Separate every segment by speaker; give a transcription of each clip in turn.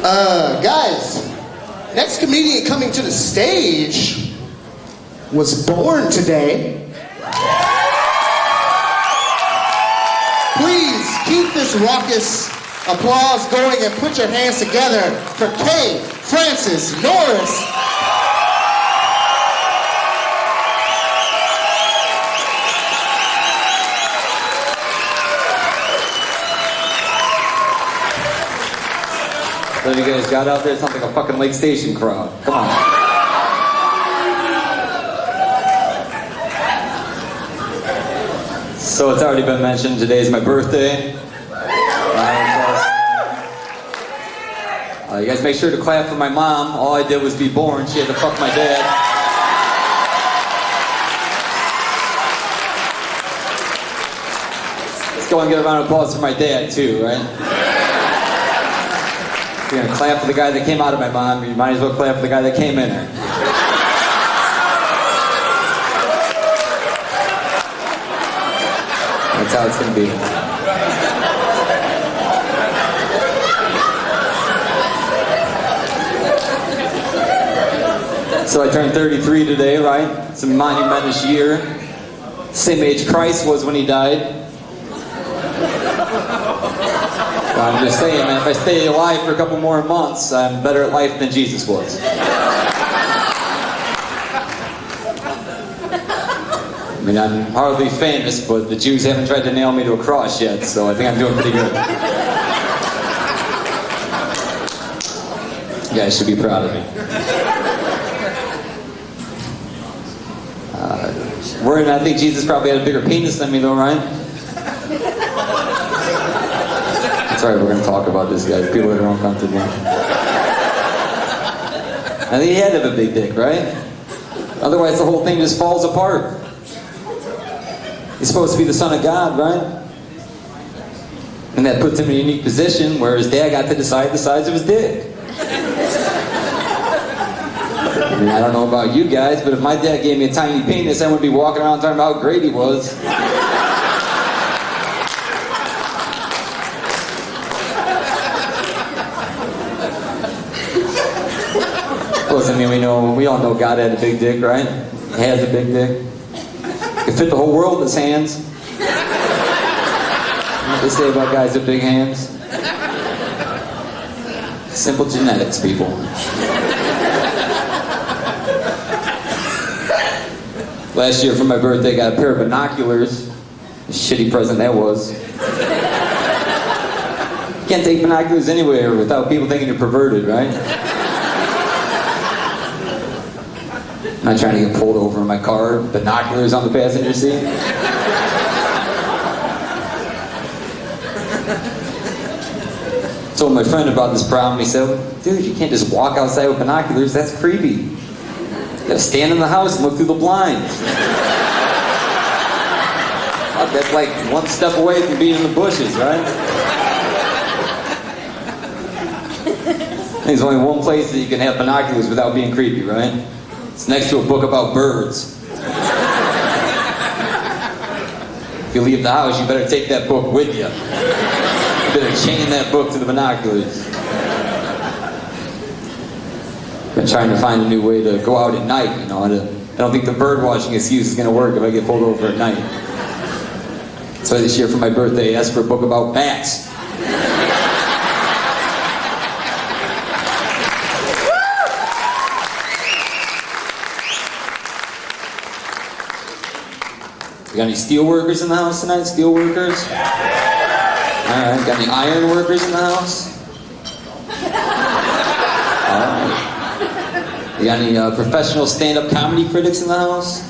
Speaker 1: Guys, next comedian coming to the stage was born today. Please keep this raucous applause going and put your hands together for K. Francis Norris.
Speaker 2: So you guys got out there, it sounds like a fucking Lake Station crowd. Come on. So it's already been mentioned, today's my birthday. You guys make sure to clap for my mom. All I did was be born. She had to fuck my dad. Let's go and get a round of applause for my dad too, right? If you're gonna clap for the guy that came out of my mom, you might as well clap for the guy that came in her. That's how it's gonna be. So I turned 33 today, right? It's a monumentous year. Same age Christ was when he died. I'm just saying, man, if I stay alive for a couple more months, I'm better at life than Jesus was. I mean, I'm hardly famous, but the Jews haven't tried to nail me to a cross yet, so I think I'm doing pretty good. You guys should be proud of me. I think Jesus probably had a bigger penis than me, though, right? That's right, we're going to talk about this, guys. People that are uncomfortable. I think he had to have a big dick, right? Otherwise, the whole thing just falls apart. He's supposed to be the Son of God, right? And that puts him in a unique position where his dad got to decide the size of his dick. I mean, I don't know about you guys, but if my dad gave me a tiny penis, I wouldn't be walking around talking about how great he was. Plus, I mean, we all know God had a big dick, right? He has a big dick. He could fit the whole world in his hands. What they say about guys with big hands? Simple genetics, people. Last year for my birthday, I got a pair of binoculars. A shitty present that was. You can't take binoculars anywhere without people thinking you're perverted, right? I'm not trying to get pulled over in my car, binoculars on the passenger seat. Told my friend about this problem. He said, dude, you can't just walk outside with binoculars, that's creepy. You gotta stand in the house and look through the blinds. That's like one step away from being in the bushes, right? There's only one place that you can have binoculars without being creepy, right? It's next to a book about birds. If you leave the house, you better take that book with you. You better chain that book to the binoculars. Been trying to find a new way to go out at night, you know. I don't think the bird watching excuse is going to work if I get pulled over at night. So this year for my birthday, I asked for a book about bats. We got any steel workers in the house tonight? Steel workers? Alright, got any iron workers in the house? Alright. You got any professional stand-up comedy critics in the house?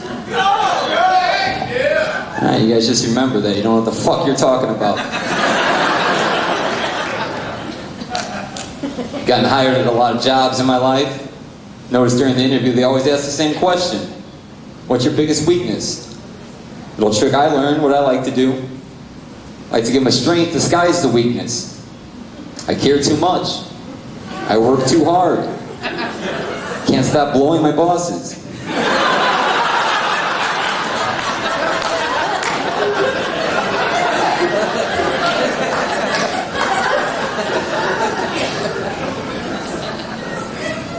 Speaker 2: Alright, you guys just remember that. You know what the fuck you're talking about. Gotten hired at a lot of jobs in my life. Notice during the interview they always ask the same question. What's your biggest weakness? Little trick I learned, what I like to do. I like to give my strength disguise the weakness. I care too much. I work too hard. Can't stop blowing my bosses.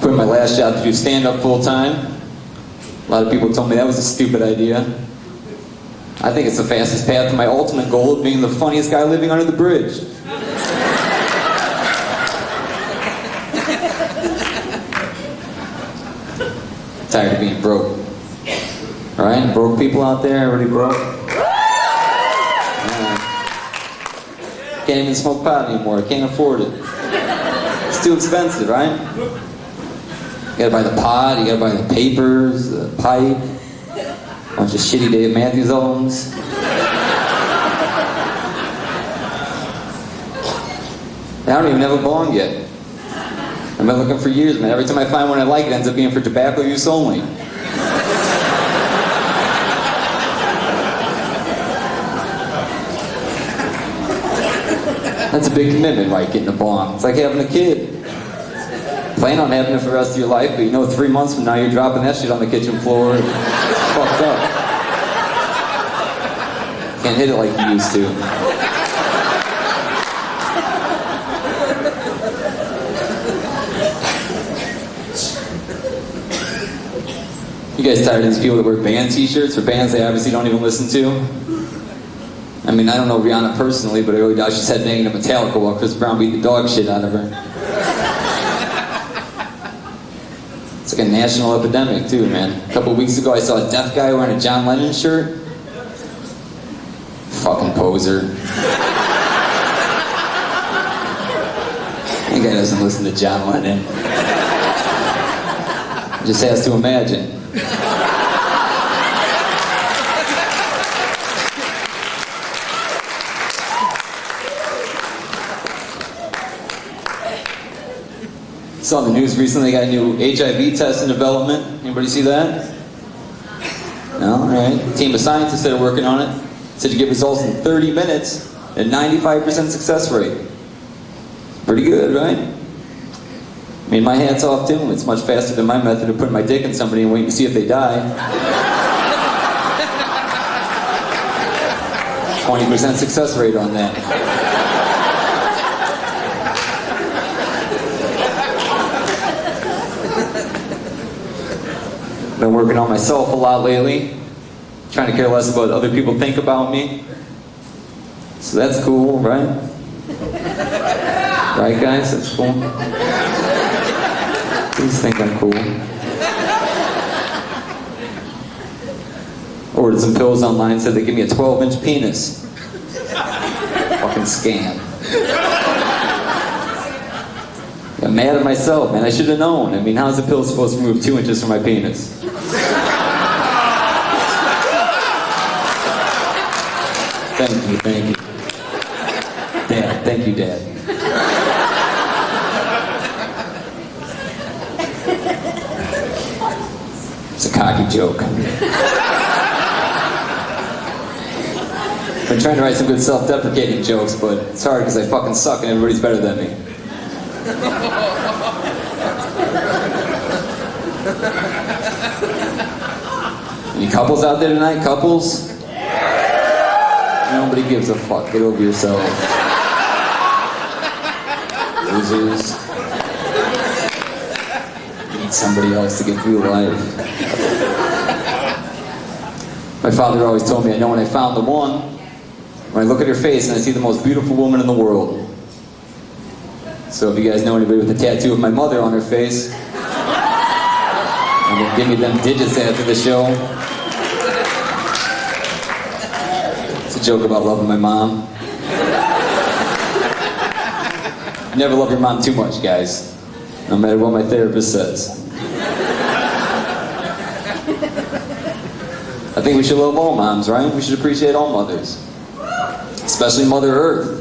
Speaker 2: quit my last job to do stand-up full-time. A lot of people told me that was a stupid idea. I think it's the fastest path to my ultimate goal of being the funniest guy living under the bridge. Tired of being broke. Alright, broke people out there, everybody broke? Can't even smoke pot anymore, can't afford it. It's too expensive, right? You gotta buy the pot, you gotta buy the papers, the pipe, a bunch of shitty Dave Matthews albums. I don't even have a bong yet. I've been looking for years, man. Every time I find one I like, it ends up being for tobacco use only. That's a big commitment, right, getting a bong. It's like having a kid. Plan on having it for the rest of your life, but you know 3 months from now you're dropping that shit on the kitchen floor. It's fucked up. Can't hit it like you used to. You guys tired of these people that wear band t-shirts for bands they obviously don't even listen to? I mean, I don't know Rihanna personally, but I always thought she said dang to Metallica while Chris Brown beat the dog shit out of her. It's like a national epidemic too, man. A couple weeks ago I saw a deaf guy wearing a John Lennon shirt. Fucking poser. That guy doesn't listen to John Lennon. Just has to imagine. Saw the news recently, got a new HIV test in development. Anybody see that? No? Alright. A team of scientists that are working on it said you get results in 30 minutes at 95% success rate. Pretty good, right? I mean, my hat's off to them. It's much faster than my method of putting my dick in somebody and waiting to see if they die. 20% success rate on that. Been working on myself a lot lately. Trying to care less about what other people think about me. So that's cool, right? Right, guys? That's cool. Please think I'm cool. Ordered some pills online, said they give me a 12-inch penis. Fucking scam. I'm mad at myself, man. I should have known. I mean, how's a pill supposed to remove 2 inches from my penis? Thank you, thank you. Dad, thank you, Dad. It's a cocky joke. Been trying to write some good self-deprecating jokes, but it's hard because I fucking suck and everybody's better than me. Any couples out there tonight? Couples? Nobody gives a fuck. Get over yourself. Losers. Need somebody else to get through life. My father always told me I know when I found the one when I look at her face and I see the most beautiful woman in the world. So if you guys know anybody with a tattoo of my mother on her face, and then give me them digits after the show. It's a joke about loving my mom. You never love your mom too much, guys. No matter what my therapist says. I think we should love all moms, right? We should appreciate all mothers. Especially Mother Earth.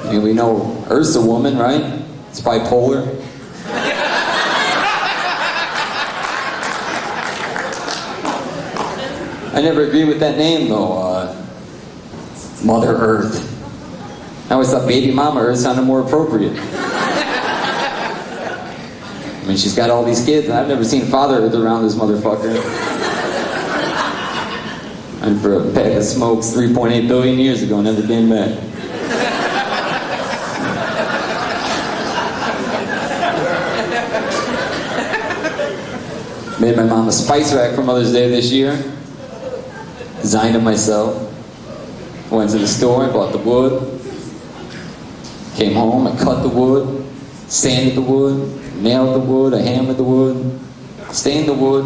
Speaker 2: I mean, we know Earth's a woman, right? It's bipolar. I never agreed with that name, though. Mother Earth. I always thought Baby Mama Earth sounded more appropriate. I mean, she's got all these kids, and I've never seen Father Earth around this motherfucker. And for a pack of smokes 3.8 billion years ago, never came back. Made my mom a spice rack for Mother's Day this year. Designed it myself. Went to the store, bought the wood. Came home, I cut the wood, sanded the wood, nailed the wood, I hammered the wood, stained the wood.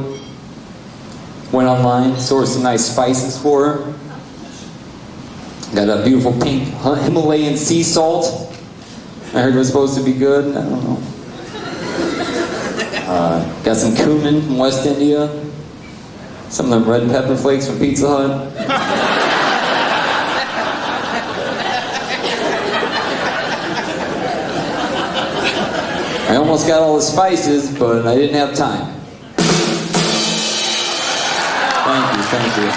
Speaker 2: Went online, sourced some nice spices for her. Got a beautiful pink Himalayan sea salt. I heard it was supposed to be good. I don't know. Got some cumin from West India. Some of them red pepper flakes from Pizza Hut. I almost got all the spices, but I didn't have time. Thank you.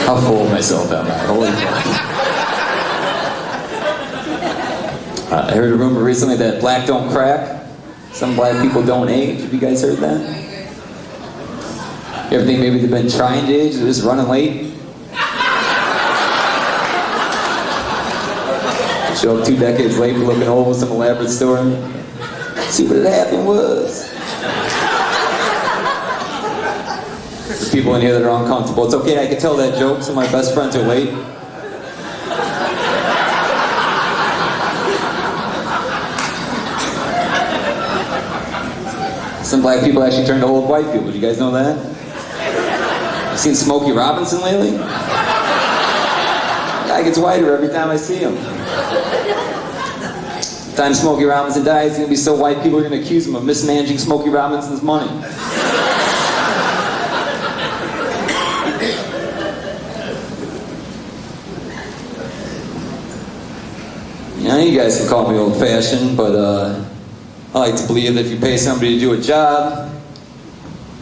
Speaker 2: How full of myself am I? Holy fuck. I heard a rumor recently that black don't crack. Some black people don't age. Have you guys heard that? You ever think maybe they've been trying to age, they're just running late? Show up 2 decades late for looking old with some elaborate story. See what had happened was. There's people in here that are uncomfortable. It's okay, I can tell that joke. Some of my best friends are late. Some black people actually turn to old white people. Did you guys know that? You seen Smokey Robinson lately? The guy gets whiter every time I see him. The time Smokey Robinson dies, he's going to be so white people are going to accuse him of mismanaging Smokey Robinson's money. I know you guys can call me old-fashioned, but I like to believe that if you pay somebody to do a job,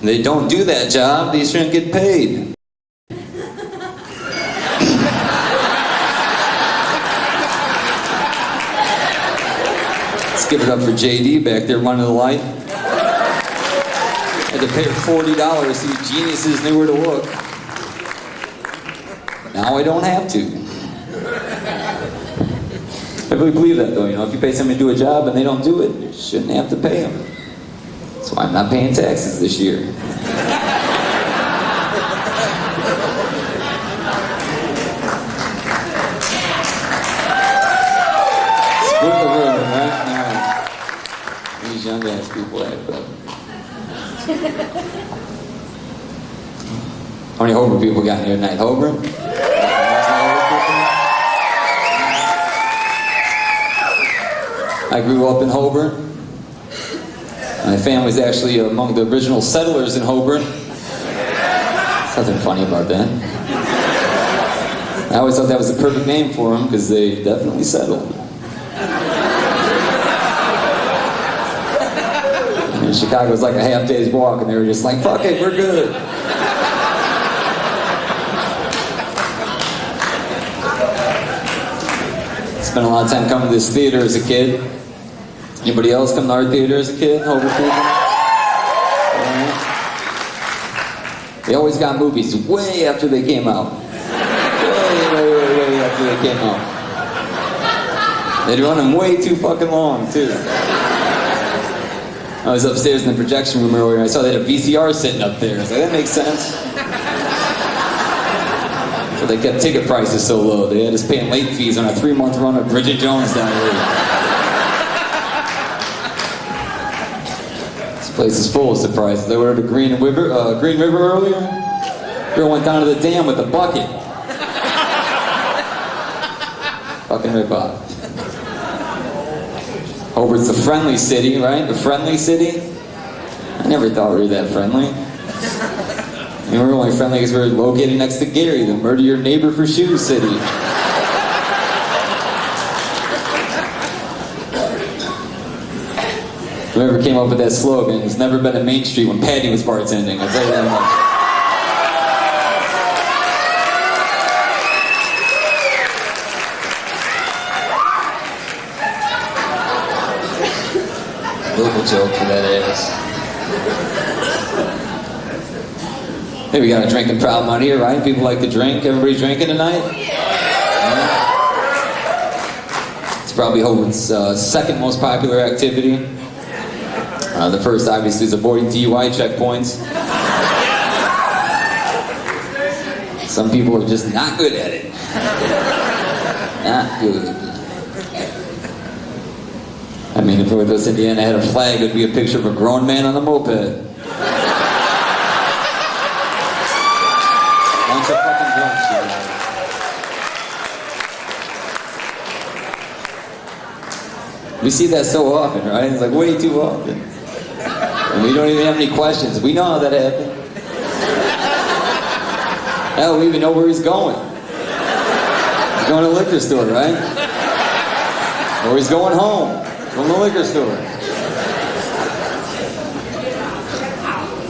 Speaker 2: and they don't do that job, they shouldn't get paid. Let's give it up for JD back there running the light. Had to pay her $40 so you geniuses knew where to look. Now I don't have to. I really believe that though, if you pay somebody to do a job and they don't do it, you shouldn't have to pay them. That's why I'm not paying taxes this year. Split the room, right? Alright. These young ass people act up. How many Hobart people got in here tonight? Hobart? I grew up in Hobart. My family's actually among the original settlers in Hobart. There's nothing funny about that. I always thought that was the perfect name for them because they definitely settled. And Chicago was like a half day's walk and they were just like, fuck it, we're good. Spent a lot of time coming to this theater as a kid. Anybody else come to our theater as a kid? Hobart people? Right. They always got movies way after they came out. Way after they came out. They'd run them way too fucking long, too. I was upstairs in the projection room earlier and I saw they had a VCR sitting up there. I was like, that makes sense. So they kept ticket prices so low. They had us paying late fees on a 3-month run of Bridget Jones down here. This place is full of surprises. They were at the Green River earlier. Girl went down to the dam with a bucket. Fucking rip off. Hobart's the friendly city, right? The friendly city? I never thought we were that friendly. We were only friendly because we were located next to Gary, the murder your neighbor for shoes city. Whoever came up with that slogan has never been to Main Street when Patty was bartending, I'll tell you that much. Local joke for that ass. Hey, we got a drinking problem out here, right? People like to drink. Everybody drinking tonight? Yeah. It's probably Hobart's second most popular activity. The first, obviously, is avoiding DUI checkpoints. Some people are just not good at it. Not good. I mean, if Northwest Indiana had a flag, it would be a picture of a grown man on a moped. Bunch of fucking drunks, you know. We see that so often, right? It's like way too often. And we don't even have any questions. We know how that happened. Hell, we even know where he's going. He's going to the liquor store, right? Or he's going home from the liquor store.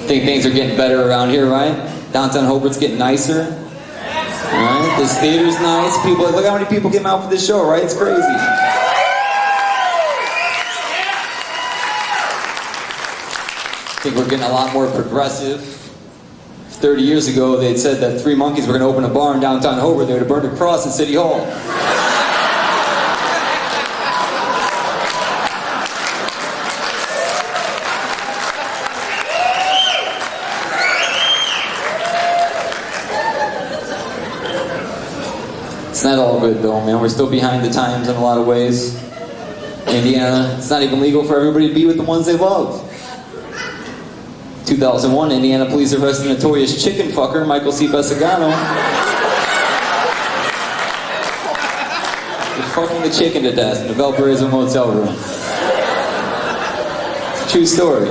Speaker 2: Think things are getting better around here, right? Downtown Hobart's getting nicer. Right? This theater's nice. People, look how many people came out for this show, right? It's crazy. I think we're getting a lot more progressive. 30 years ago, they had said that Three Monkeys were going to open a bar in downtown Hobart. They would have burned a cross in City Hall. It's not all good, though, man. We're still behind the times in a lot of ways. In Indiana, it's not even legal for everybody to be with the ones they love. 2001, Indiana police arrested notorious chicken fucker Michael C. Besagano for fucking the chicken to death in a Valparaiso motel room. It's a true story.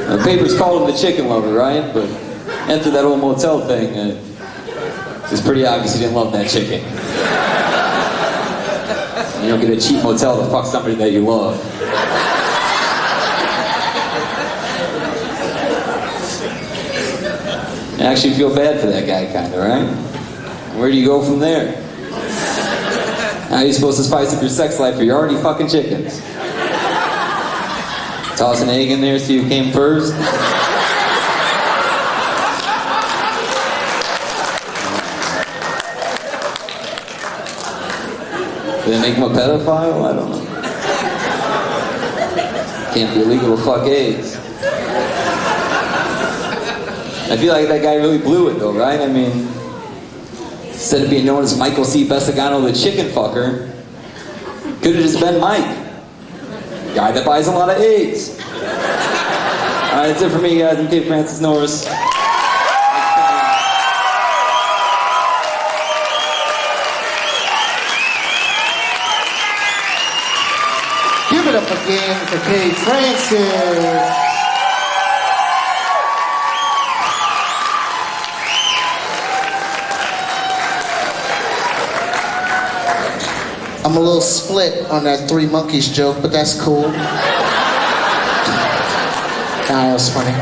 Speaker 2: The papers called him the chicken lover, right? But after that whole motel thing, it's pretty obvious he didn't love that chicken. You don't get a cheap motel to fuck somebody that you love. I actually feel bad for that guy, kind of, right? Where do you go from there? How are you supposed to spice up your sex life if you're already fucking chickens? Toss an egg in there, see who came first? Did they make him a pedophile? I don't know. Can't be illegal to fuck eggs. I feel like that guy really blew it though, right? I mean, instead of being known as Michael C. Besagano the chicken fucker, could have just been Mike. Guy that buys a lot of eggs. Alright, that's it for me, guys. I'm Kate Francis Norris.
Speaker 1: Give it up again for Kate Francis. I'm a little split on that Three Monkeys joke, but that's cool. Nah, that was funny.